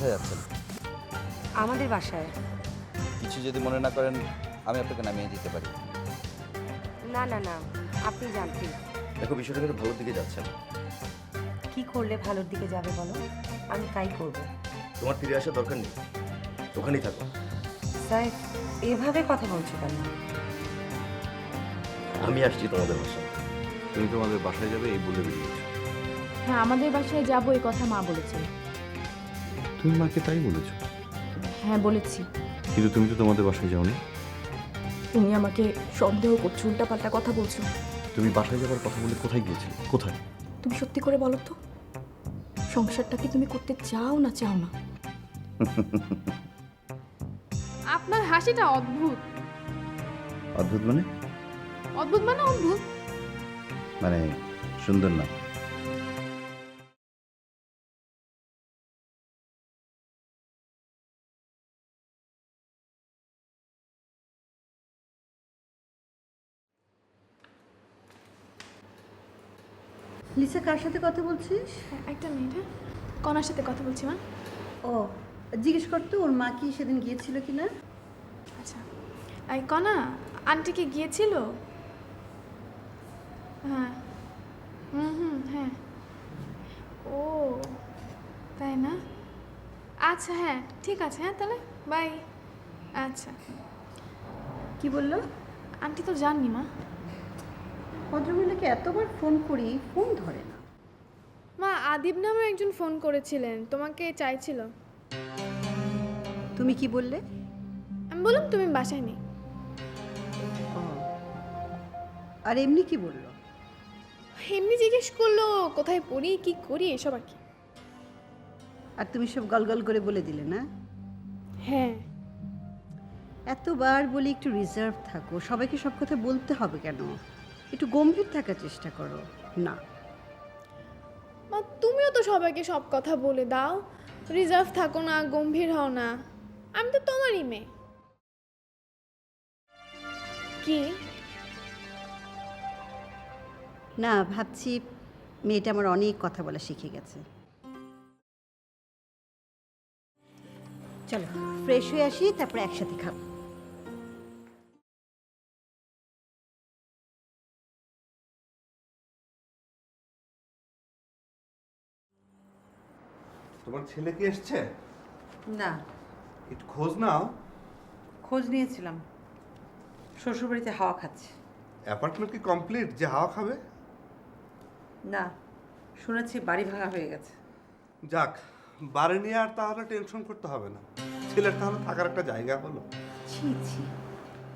কোথায় যাচ্ছেন? আমাদের বাসায়। কিছু যদি মনে না করেন আমি আপনাকে নামিয়ে দিতে পারি। না না না, আপনি জানতেন। দেখো, বিষয়টা কিন্তু ভালোর দিকে যাচ্ছে না। কি করলে ভালোর দিকে যাবে বলো, আমি তাই করব। তোমার ফিরে আসার দরকার নেই, ওখানেই থাকো। স্যার, এভাবে কথা বলছো কেন? আমি আসছি তোমাদের বাসায়। তুমি তোমাদের বাসায় যাবে এই বলে বেরিয়েছো? হ্যাঁ, আমাদের বাসায় যাবো এই কথা মা বলেছে। তুমি মাকে তাই বলেছো? হ্যাঁ বলেছি। কিন্তু তুমি তো তোমাদের বাসায় যাওনি। তুমি আমাকে সন্দেহ করছো, উল্টাপাল্টা কথা বলছো। তুমি বাসায় যাবার কথা বলে কোথায় গিয়েছিলে? কোথায়? তুমি সত্যি করে বলো তো, সংসারটা কি তুমি করতে চাও না চাও না? আপনার হাসিটা অদ্ভুত। অদ্ভুত মানে? অদ্ভুত মানে অদ্ভুত। মানে সুন্দর না? লিসা, কার সাথে কথা বলছিস? একটা মিনিট, হ্যাঁ, কনার সাথে কথা বলছি মা। ও, জিজ্ঞেস করতো ওর মা কি সেদিন গিয়েছিল কি না। আচ্ছা, এই কনা, আন্টি কি গিয়েছিল? হ্যাঁ, হ্যাঁ। ও তাই না? আচ্ছা হ্যাঁ, ঠিক আছে, হ্যাঁ তাহলে বাই। আচ্ছা। কি বললো? আন্টি তো জাননি মা। ভদ্রমহিলাকে এতবার ফোন করি, ফোন ধরে না। মা, আদিব নামে একজন ফোন করেছিলেন, তোমাকে চাইছিল। তুমি কি বললে? আমি বললাম তুমি বাসায় নেই। ও, আর এমনি কি বললো? এমনি জিজ্ঞেস করলো কোথায় পড়ি, কি করি, এসব আর কি। আর তুমি সব গলগল করে বলে দিলে না? হ্যাঁ। এতবার বলি একটু রিজার্ভ থাকো, সবাইকে সব কথা বলতে হবে কেন? একটু গম্ভীর থাকার চেষ্টা করো। না, মা, তুমিও তো সবাইকে সব কথা বলে দাও, রিজার্ভ থাকো না, গম্ভীর হও না। আমি তো তোমারই মেয়ে। কি? না, ভাবছি মেয়েটা আমার অনেক কথা বলা শিখে গেছে। চলো ফ্রেশ হয়ে আসি, তারপরে একসাথে খাবো। তোমার ছেলে কি এসছে? না, একটু খোঁজ নাও। খোঁজ নিয়েছিলাম, শ্বশুরবাড়িতে হাওয়া খাচ্ছে। অ্যাপার্টমেন্ট কি কমপ্লিট যে হাওয়া খাবে? না, শুনেছি বাড়ি ভাঙা হয়ে গেছে। যাক, বাড়ি নিয়ে আর তাহলে টেনশন করতে হবে না। ছেলের তাহলে থাকার একটা জায়গা হলো। ছি ছি,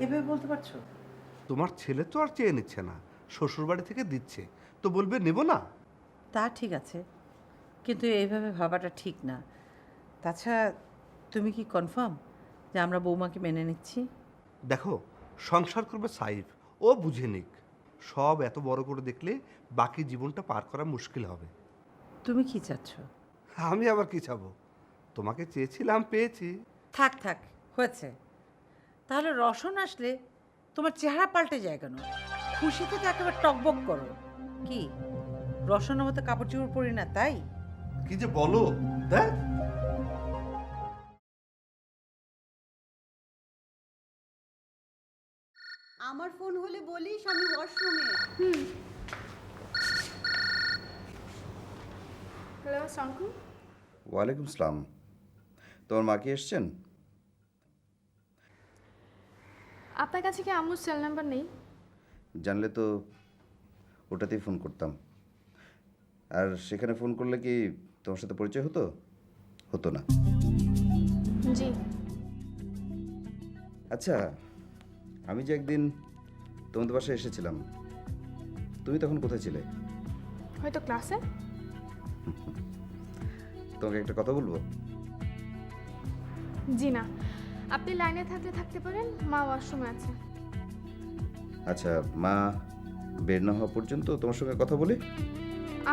এভাবে বলতে পারছো? তোমার ছেলে তো আর চেয়ে নিচ্ছে না, শ্বশুর বাড়ি থেকে দিচ্ছে, তো বলবে নেব না? তা ঠিক আছে, কিন্তু এইভাবে ভাবাটা ঠিক না। তাছাড়া তুমি কি কনফার্ম যে আমরা বৌমাকে মেনে নিচ্ছি? দেখো, সংসার করবে সাইফ, ও বুঝে নিক। সব এত বড় করে দেখলে বাকি জীবনটা পার করা মুশকিল হবে। তুমি কি চাচ্ছ? আমি আবার কি চাবো? তোমাকে চেয়েছিলাম, পেয়েছি। থাক থাক, হয়েছে। তাহলে রসন আসলে তোমার চেহারা পাল্টে যায় কেন? খুশিতে তো একেবারে টকবক করো। কি রসনের মতো কাপড় চোপড় পরি না তাই? কি যে বলো, দেখ। আমার ফোন হলে বলিস আমি ওয়াশরুমে। হ্যালো শঙ্কু। ওয়ালাইকুম আসসালাম। তোমার মা কি এসছেন? আপনার কাছে কি আম্মুর সেল নাম্বার নেই? জানলে তো ওটাতেই ফোন করতাম। আর সেখানে ফোন করলে কি তোমার সাথে পরিচয় হতো? হতো না। জি। আচ্ছা, আমি যে একদিন তোমাদের বাসায় এসেছিলাম, তুমি তখন কোথায় ছিলে? হয়তো ক্লাসে। তোমাকে একটা কথা বলবো? জি না, আপনি লাইনে থাকলে থাকতে পারেন, মা ওয়াশরুমে আছে। আচ্ছা, মা বের না হওয়া পর্যন্ত তোমার সঙ্গে কথা বলি?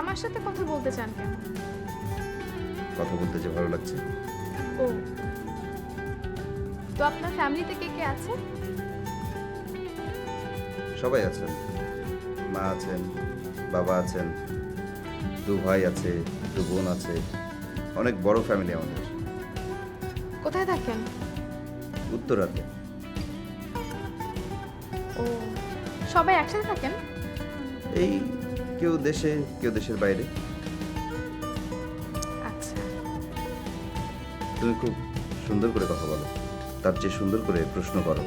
আমার সাথে কথা বলতে চান কেন? কথা বলতে যে ভালো লাগছে। ও, তো আপনার ফ্যামিলিতে কে কে আছে? সবাই আছেন। মা আছেন, বাবা আছেন, 2 ভাই আছে, 2 বোন আছে। অনেক বড় ফ্যামিলি আমাদের। কোথায় থাকেন? উত্তরাতে। ও, সবাই একসাথে থাকেন? এই কেউ দেশে, কেউ দেশের বাইরে। আচ্ছা। তুমি খুব সুন্দর করে কথা বলো, তার চেয়ে সুন্দর করে প্রশ্ন করো।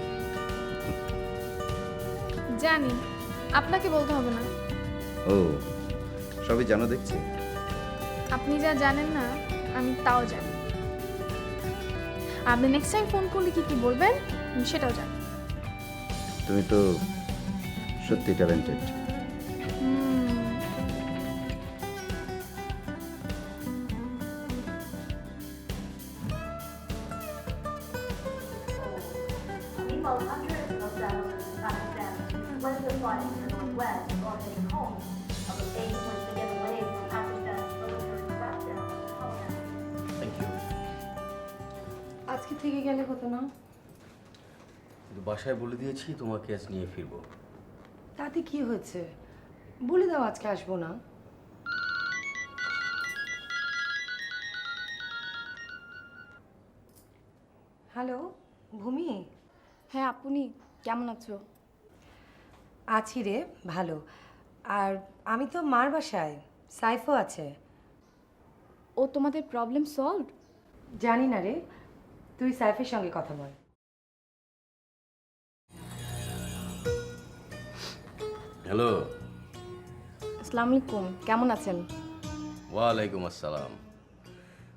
জানি, আপনাকে বলতে হবে না। ও, সবই জানো দেখছি। আপনি যা জানেন না আমি তাও জানি। আপনি নেক্সট টাইম ফোন করলে কি কি বলবেন আমি সেটাও জানি। তুমি তো সত্যি talented. Meanwhile, hundreds of thousands of Pakistanis fled the fight in the northwest or heading home, although aid was to get away from Pakistan's military crackdown on the Taliban. Thank you. আজকে থেকে গেলে হতো না? কিন্তু বাসায় বলে দিয়েছি তোমাকে আজ নিয়ে ফিরবো। তাতে কি হয়েছে? বলে দাও আজকে আসবো না। হ্যালো ভূমি। হ্যাঁ আপনি কেমন আছো? আছি রে, ভালো। আর আমি তো মার বাসায়, সাইফও আছে। ও তোমাদের প্রবলেম সলভ? জানি না রে, তুই সাইফের সঙ্গে কথা বল। হ্যালো। আসসালামু আলাইকুম, কেমন আছেন? ওয়ালাইকুম আসসালাম।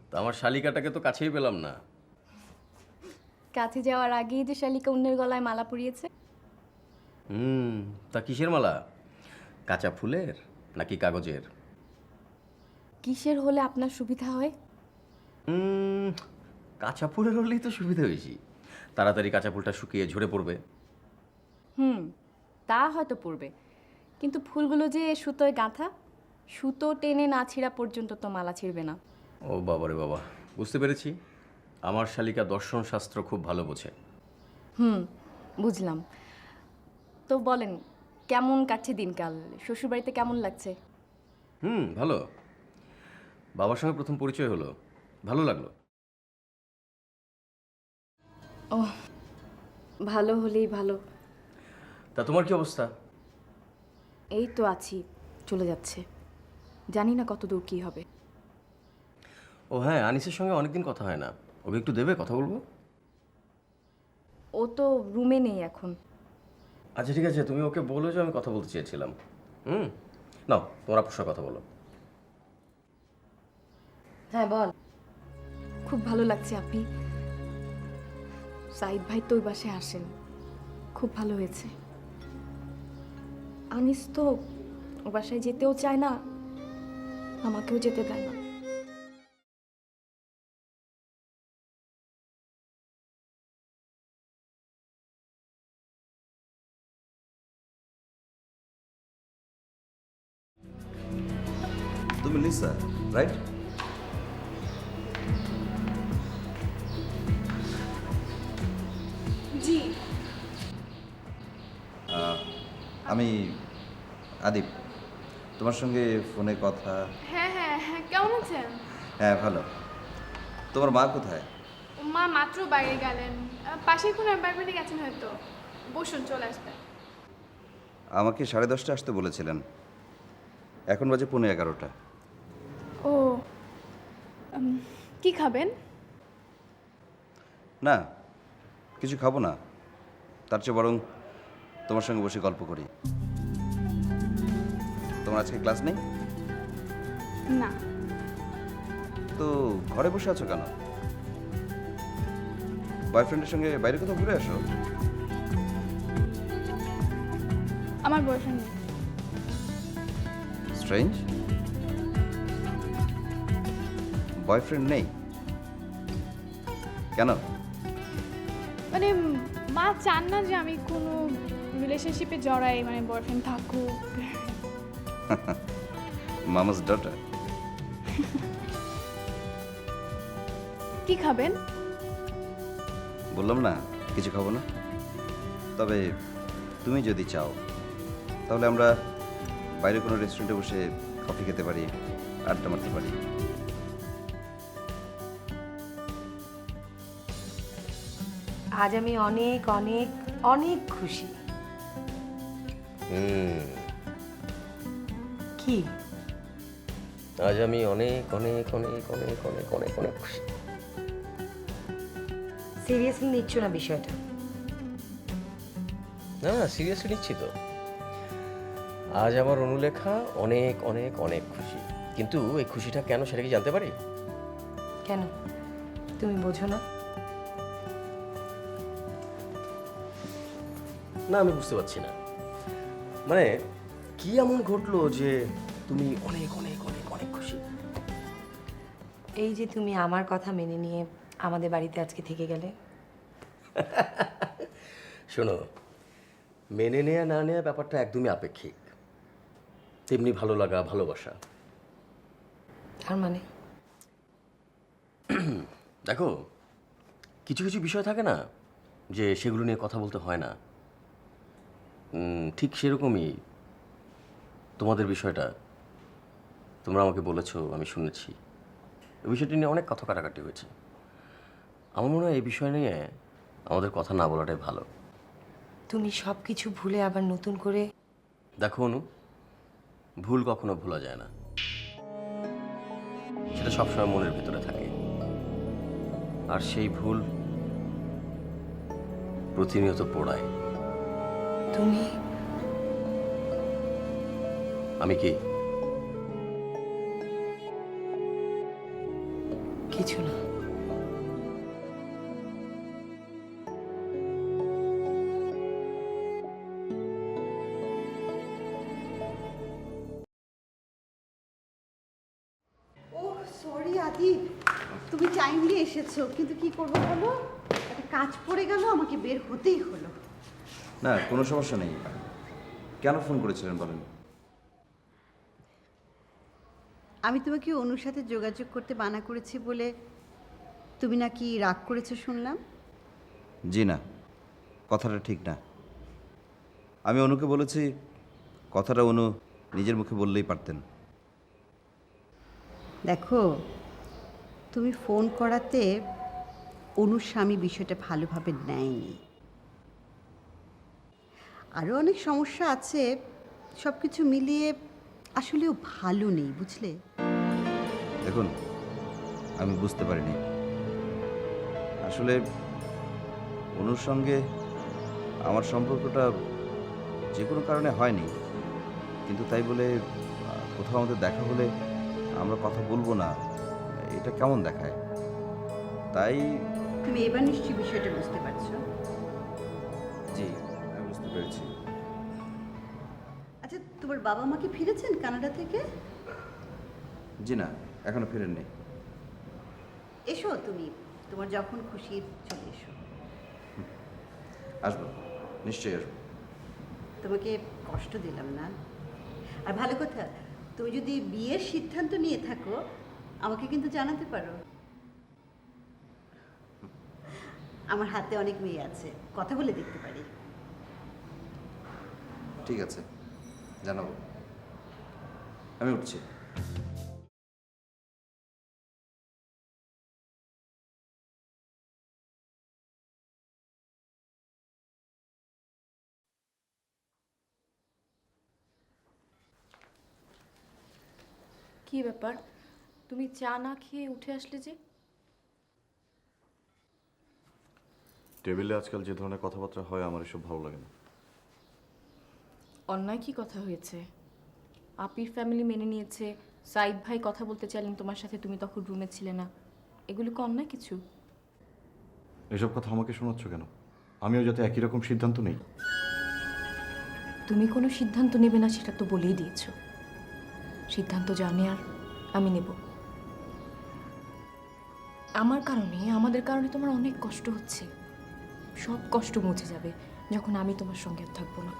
তা আমার শালিকাটাকে তো কাছেই পেলাম না। কাছে যাওয়ার আগেই যে শালিকা অন্যের গলায় মালা পরিয়েছে। তা কিসের মালা? কাঁচা ফুলের নাকি কাগজের? কিসের হলে আপনার সুবিধা হয়? কাঁচা ফুলের হলেই তো সুবিধা বেশি, তাড়াতাড়ি কাঁচা ফুলটা শুকিয়ে ঝরে পড়বে। তা হয়তো পড়বে, কিন্তু ফুলগুলো যে সুতোয় গাঁথা, সুতো টেনে না ছিঁড়া পর্যন্ত তো মালা ছিঁড়বে না। ও বাবা রে বাবা, বুঝতে পেরেছি। আমার শালিকা দর্শন শাস্ত্র খুব ভালো বোঝে। বুঝলাম। তো বলেন, কেমন কাটছে দিনকাল? শ্বশুরবাড়িতে কেমন লাগছে? ভালো। বাবার সঙ্গে প্রথম পরিচয় হলো, ভালো লাগলো। ও, ভালো হলেই ভালো। তা তোমার কি অবস্থা? এই তো আছি, চলে যাচ্ছে। জানি না কত দূর কী হবে। ও হ্যাঁ, আনিসের সঙ্গে অনেকদিন কথা হয় না, ওকে একটু দেবে, কথা বলবো। ও তো রুমে নেই এখন। আচ্ছা ঠিক আছে, তুমি ওকে বলো যে আমি কথা বলতে চেয়েছিলাম। নাও তোমার আপুর সঙ্গে কথা বলো। হ্যাঁ বল। খুব ভালো লাগছে আপনি। সাইদ ভাই তো ওই বাসায় আসেন, খুব ভালো হয়েছে। আনিস তো ও বাসায় যেতেও চায় না, আমাকেও যেতে দেয় না। তুমি লিসা, রাইট? জি। আমি আদিপ। তোমার সঙ্গে ফোনে কথা। হ্যাঁ হ্যাঁ হ্যাঁ, কেমন আছেন? হ্যাঁ ভালো। তোমার মা কোথায়? মা মাত্র বাইরে গেলেন, পাশের কোনো অ্যাপার্টমেন্টে গেছেন হয়তো। বসুন, চলে আসবেন। আমাকে 10:30 আসতে বলেছিলেন, এখন বাজে 11:15। ও, কি খাবেন? না, কিছু খাবো না, তার চেয়ে বরং তোমার সঙ্গে বসে গল্প করি। তোমার আজকে ক্লাস নেই? না। তো ঘরে বসে আছো কেন? বয়ফ্রেন্ডের সঙ্গে বাইরে কোথাও ঘুরে আসো। আমার বয়ফ্রেন্ড নেই। স্ট্রেঞ্জ। বয়ফ্রেন্ড নেই কেন? মানে মা চান না যে আমি কোনো রিলেশনশিপে জড়াই, মানে বয়ফ্রেন্ড থাকুক। মামাস ডটার। কি খাবেন? বললাম না কিছু খাবো না, তবে তুমি যদি চাও তাহলে আমরা বাইরে কোনো রেস্টুরেন্টে বসে কফি খেতে পারি, আড্ডা মারতে পারি। আজ আমি অনেক অনেক অনেক খুশি। কি? আজ আমি অনেক অনেক অনেক অনেক অনেক অনেক অনেক খুশি। সিরিয়াসলি নিচ্ছ না বিষয়টা? না, সিরিয়াসলি নিচ্ছি তো। আজ আমার অনুলেখা অনেক অনেক অনেক খুশি, কিন্তু এই খুশিটা কেন সেটা কি জানতে পারি? কেন, তুমি বোঝো না? না, আমি বুঝতে পারছি না। মানে কি এমন ঘটলো যে তুমি অনেক অনেক অনেক অনেক খুশি? এই যে তুমি আমার কথা মেনে নিয়ে আমাদের বাড়িতে আজকে থেকে গেলে। শোনো, মেনে নেয়া না নেয়া ব্যাপারটা একদমই আপেক্ষিক, তেমনি ভালো লাগা, ভালোবাসা। তার মানে দেখো, কিছু কিছু বিষয় থাকে না যে সেগুলো নিয়ে কথা বলতে হয় না। ঠিক সেরকমই তোমাদের বিষয়টা তোমরা আমাকে বলেছো, আমি শুনেছি। এই বিষয়টি নিয়ে অনেক কথা কাটাকাটি হয়েছে। আমার মনে হয় এই বিষয় নিয়ে আমাদের কথা না বলাটাই ভালো। তুমি সব কিছু ভুলে আবার নতুন করে। দেখো অনু, ভুল কখনো ভোলা যায় না, সেটা সবসময় মনের ভিতরে থাকে। আর সেই ভুল প্রতিনিয়ত পোড়ায়। তুমি আমি কি? কিছু না। সরি আদি, তুমি টাইমলি এসেছো, কিন্তু কি করবো বলো, একটা কাজ পড়ে গেল, আমাকে বের হতেই হলো। না, কোনো সমস্যা নেই। কেন ফোন করেছিলেন বলেন? আমি তোমাকে অনুর সাথে যোগাযোগ করতে মানা করেছি বলে তুমি নাকি রাগ করেছো শুনলাম। জি না, কথাটা ঠিক না। আমি অনুকে বলেছি, কথাটা অনু নিজের মুখে বললেই পারতেন। দেখো, তুমি ফোন করাতে অনুর স্বামী বিষয়টা ভালোভাবে নেয়নি। আরও অনেক সমস্যা আছে, সব কিছু মিলিয়ে আসলেও ভালো নেই, বুঝলে? দেখুন, আমি বুঝতে পারিনি। আসলে অনুর সঙ্গে আমার সম্পর্কটা যে কোনো কারণে হয়নি, কিন্তু তাই বলে কোথাও আমাদের দেখা হলে আমরা কথা বলবো না, এটা কেমন দেখায়? তাই তুমি এবার নিশ্চয়ই বিষয়টা বুঝতে পারছো। জি, আমি বুঝতে পেরেছি। আচ্ছা, তোমার বাবা মা কি ফিরেছেন কানাডা থেকে? জি না, এখনো ফেরেননি। এসো, তুমি তোমার যখন খুশি চলে এসো। আসবো, নিশ্চয়ই আসবো। তোমাকে কষ্ট দিলাম না। আর ভালো কথা, তুমি যদি বিয়ের সিদ্ধান্ত নিয়ে থাকো আমাকে কিন্তু জানাতে পারো। আমার হাতে অনেক মেয়ে আছে, কথা বলে দেখতে পারি। ঠিক আছে, জানাবো। আমি উঠছি। কি ব্যাপার, তুমি চা না খেয়ে উঠে আসলে যে? টেবিলে আজকাল যে ধরনের কথাবার্তা হয় আমার এসব ভালো লাগে না। অন্যায় কি কথা হয়েছে? আপির ফ্যামিলি মেনে নিয়েছে, সাইদ ভাই কথা বলতে চাইলেন তোমার সাথে, তুমি তখন রুমে ছিলে না। এগুলো কি অন্যায় কিছু? এসব কথা আমাকে শোনাচ্ছ কেন? আমিও যাতে একই রকম সিদ্ধান্ত নেই। তুমি কোনো সিদ্ধান্ত নেবে না সেটা তো বলেই দিয়েছো। সিদ্ধান্ত জানি আর আমি নেব। আমার কারণে, আমাদের কারণে তোমার অনেক কষ্ট হচ্ছে। সব কষ্ট মুছে যাবে যখন আমি তোমার সঙ্গে আর থাকবো না।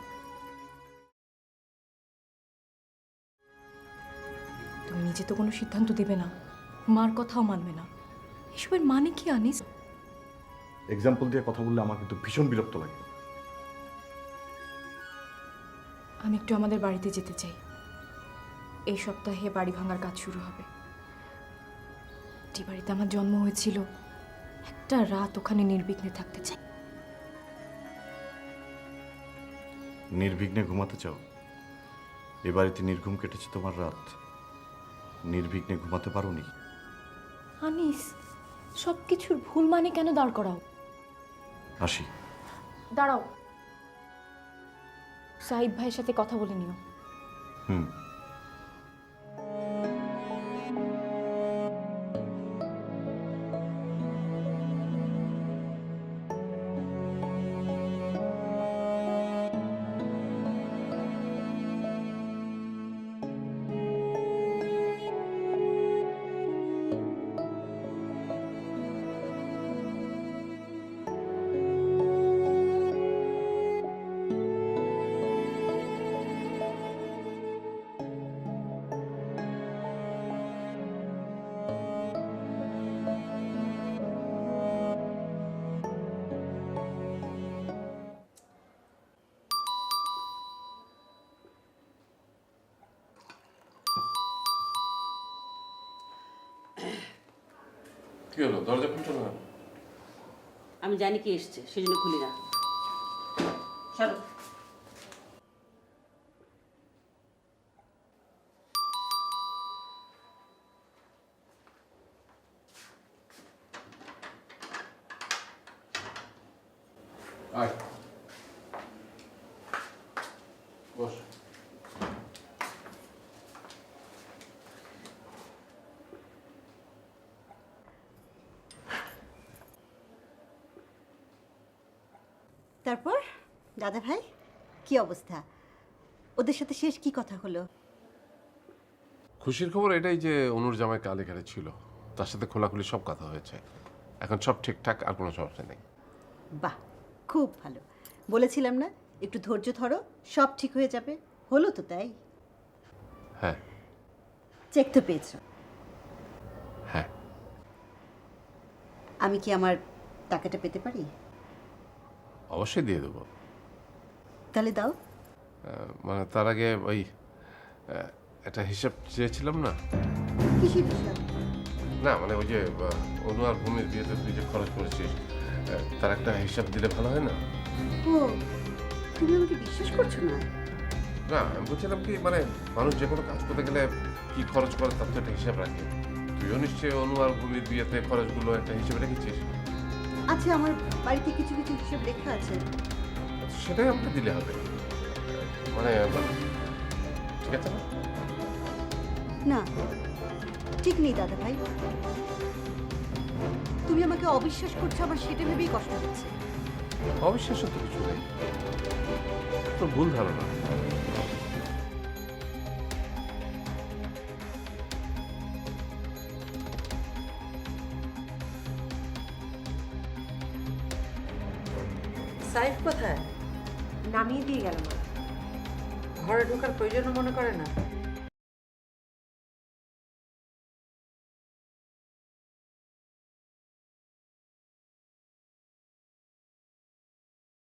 তুমি নিজে তো কোনো সিদ্ধান্ত দেবে না, মার কথাও মানবে না। এসবের মানে কি আনিস? এক্সাম্পল দিয়ে কথা বললে আমার কিন্তু ভীষণ বিরক্ত লাগে। আমি একটু আমাদের বাড়িতে যেতে চাই। এই সপ্তাহে বাড়ি ভাঙার কাজ শুরু হবে। যে বাড়িতে আমার জন্ম হয়েছিল, একটা রাত ওখানে নির্বিঘ্নে থাকতে চাই। নির্বিঘ্নে ঘুমাতে চাও? এ বাড়িতে নির্ঘুম কেটেছে তোমার রাত, নির্বিঘ্নে ঘুমাতে পারোনি? আনিস, সব কিছুর ভুল মানে কেন দাঁড় করাও? আসি। দাঁড়াও, সাইদ ভাইয়ের সাথে কথা বলে নিও। হুম। কি হলো, দরজা খুলছো না? আমি জানি কি এসছে, সেজন্য খুলি না। চলো। আয়, বস। তারপর দাদা ভাই, কি অবস্থা? ওদের সাথে শেষ কি কথা হলো? খুশির খবর এটাই যে অনুর জামাই কাল এখানে ছিল, তার সাথে খোলাখুলি সব কথা হয়েছে, এখন সব ঠিকঠাক, আর কোনো সমস্যা নেই। বাহ, খুব ভালো। বলেছিলাম না, একটু ধৈর্য ধরো, সব ঠিক হয়ে যাবে। হলো তো তাই? হ্যাঁ। চেক তো পেয়েছো? হ্যাঁ। আমি কি আমার টাকাটা পেতে পারি? অবশ্যই দিয়ে দেবো। তাহলে দাও। মানে তার আগে ওই একটা হিসাব চেয়েছিলাম না। কিসের হিসাব? না মানে ওই যে অনু আর ভূমির বিয়েতে তুই যে খরচ করেছিস, তার একটা হিসাব দিলে ভালো হয় না? ও, তুমি আমাকে বিশ্বাস করছো না? না, আমি বলছিলাম কি, মানে মানুষ যে কোনো কাজ করতে গেলে কি খরচ করে তার তো একটা হিসাব রাখে। তুইও নিশ্চয়ই অনু আর ভূমির বিয়েতে খরচগুলো একটা হিসেবে রেখেছিস। আচ্ছা, আমার বাড়িতে কিছু কিছু হিসাব লেখা আছে। সেটাই আমাকে দিলে হবে, মানে ঠিক আছে না? না, ঠিক নেই দাদা ভাই। তুমি আমাকে অবিশ্বাস করছো, আমার সেটা ভেবেই কষ্ট হচ্ছে। অবিশ্বাসের তো কিছু নেই, তো ভুল ধারণা। সাইফ কোথায়? নামিয়ে দিয়ে গেল মা। ঘরে ঢোকার প্রয়োজনও মনে করে না?